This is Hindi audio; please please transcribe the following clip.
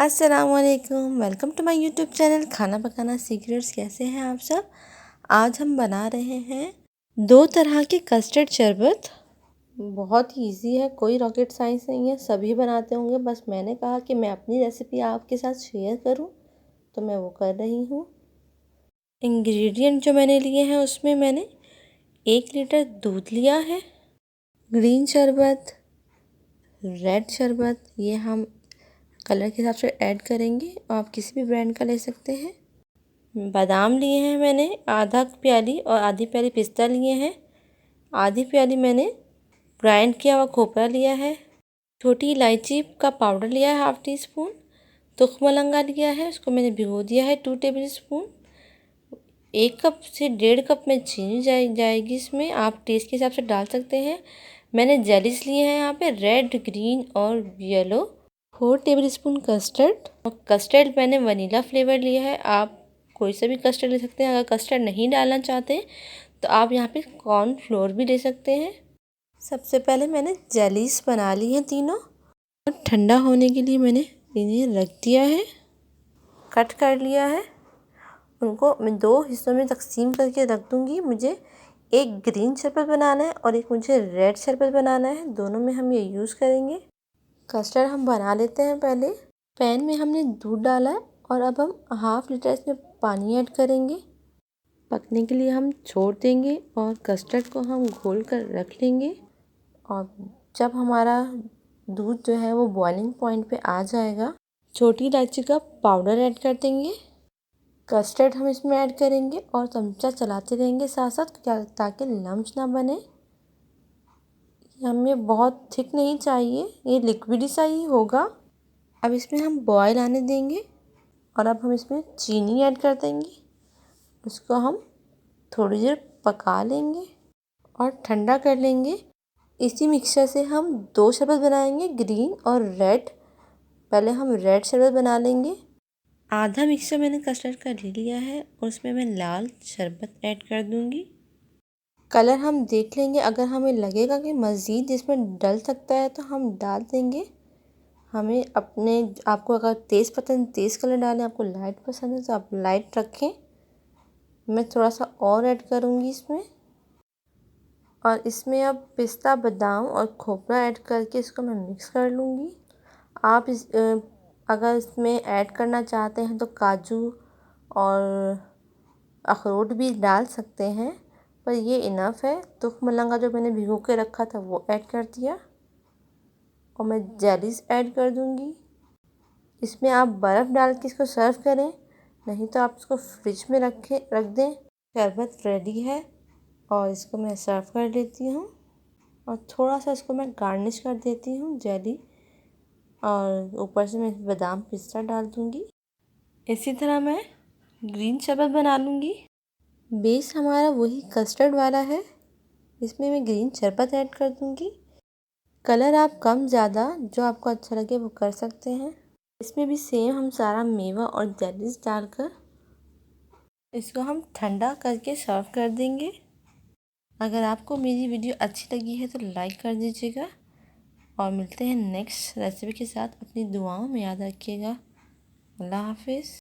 अस्सलामुअलैकुम, welcome to my YouTube channel Khana Pakana secrets. कैसे हैं आप सब। आज हम बना रहे हैं 2 तरह के कस्टर्ड शरबत। बहुत ही इजी है, कोई रॉकेट साइंस नहीं है, सभी बनाते होंगे। बस मैंने कहा कि मैं अपनी रेसिपी आपके साथ शेयर करूं, तो मैं वो कर रही हूं। इंग्रेडिएंट जो मैंने लिए हैं उसमें मैंने 1 लीटर दूध लिया है। ग्रीन शरबत, रेड शरबत, ये हम कलर के हिसाब से ऐड करेंगे और आप किसी भी ब्रांड का ले सकते हैं। बादाम लिए हैं मैंने आधा प्याली और आधी प्याली पिस्ता लिए हैं। आधी प्याली मैंने ग्राइंड किया हुआ खोपरा लिया है। छोटी इलायची का पाउडर लिया है 1/2 टीस्पून। तुख मलंगा लिया है, उसको मैंने भिगो दिया है 2 टेबल स्पून। 1 कप से 1.5 कप में चीनी जाएगी इसमें, आप टेस्ट के हिसाब से डाल सकते हैं। मैंने जेलीस लिए हैं यहाँ पे रेड, ग्रीन और येलो। 4 टेबल स्पून कस्टर्ड, और कस्टर्ड मैंने वनीला फ्लेवर लिया है। आप कोई सा भी कस्टर्ड ले सकते हैं। अगर कस्टर्ड नहीं डालना चाहते तो आप यहाँ पे कॉर्न फ्लोर भी ले सकते हैं। सबसे पहले मैंने जेलीस बना ली हैं तीनों, और ठंडा होने के लिए मैंने इन्हें रख दिया है, कट कर लिया है। उनको मैं 2 हिस्सों में तकसीम करके रख दूँगी। मुझे एक ग्रीन शरबत बनाना है और एक मुझे रेड शरबत बनाना है, दोनों में हम ये यूज़ करेंगे। कस्टर्ड हम बना लेते हैं। पहले पैन में हमने दूध डाला है और अब हम 1/2 लीटर इसमें पानी ऐड करेंगे। पकने के लिए हम छोड़ देंगे और कस्टर्ड को हम घोल कर रख लेंगे। और जब हमारा दूध जो है वो बॉइलिंग पॉइंट पे आ जाएगा, छोटी इलायची का पाउडर ऐड कर देंगे। कस्टर्ड हम इसमें ऐड करेंगे और चमचा चलाते रहेंगे साथ साथ, ताकि लम्स ना बने। हमें बहुत थिक नहीं चाहिए, ये लिक्विड सा ही होगा। अब इसमें हम बॉयल आने देंगे और अब हम इसमें चीनी ऐड कर देंगे। उसको हम थोड़ी देर पका लेंगे और ठंडा कर लेंगे। इसी मिक्सचर से हम 2 शरबत बनाएंगे, ग्रीन और रेड। पहले हम रेड शरबत बना लेंगे। आधा मिक्सचर मैंने कस्टर्ड का ले लिया है और उसमें मैं लाल शरबत ऐड कर दूंगी। कलर हम देख लेंगे, अगर हमें लगेगा कि मज़ीद इसमें डल सकता है तो हम डाल देंगे। हमें आपको अगर तेज़ पसंद तेज़ कलर डालें, आपको लाइट पसंद है तो आप लाइट रखें। मैं थोड़ा सा और ऐड करूँगी इसमें, और इसमें अब पिस्ता, बादाम और खोपरा ऐड करके इसको मैं मिक्स कर लूँगी। आप अगर इसमें ऐड करना चाहते हैं तो काजू और अखरोट भी डाल सकते हैं, पर ये इनफ है। तुख मलंगा जो मैंने भिगो के रखा था वो ऐड कर दिया, और मैं जेलीस ऐड कर दूँगी। इसमें आप बर्फ़ डाल के इसको सर्व करें, नहीं तो आप इसको फ्रिज में रख दें। शरबत रेडी है और इसको मैं सर्व कर लेती हूँ, और थोड़ा सा इसको मैं गार्निश कर देती हूँ जेली, और ऊपर से मैं बादाम पिस्ता डाल दूँगी। इसी तरह मैं ग्रीन शरबत बना लूँगी। बेस हमारा वही कस्टर्ड वाला है, इसमें मैं ग्रीन शरबत ऐड कर दूँगी। कलर आप कम ज़्यादा जो आपको अच्छा लगे वो कर सकते हैं। इसमें भी सेम हम सारा मेवा और जेलीस डालकर इसको हम ठंडा करके सर्व कर देंगे। अगर आपको मेरी वीडियो अच्छी लगी है तो लाइक कर दीजिएगा, और मिलते हैं नेक्स्ट रेसिपी के साथ। अपनी दुआओं में याद रखिएगा। अल्लाह हाफिज़।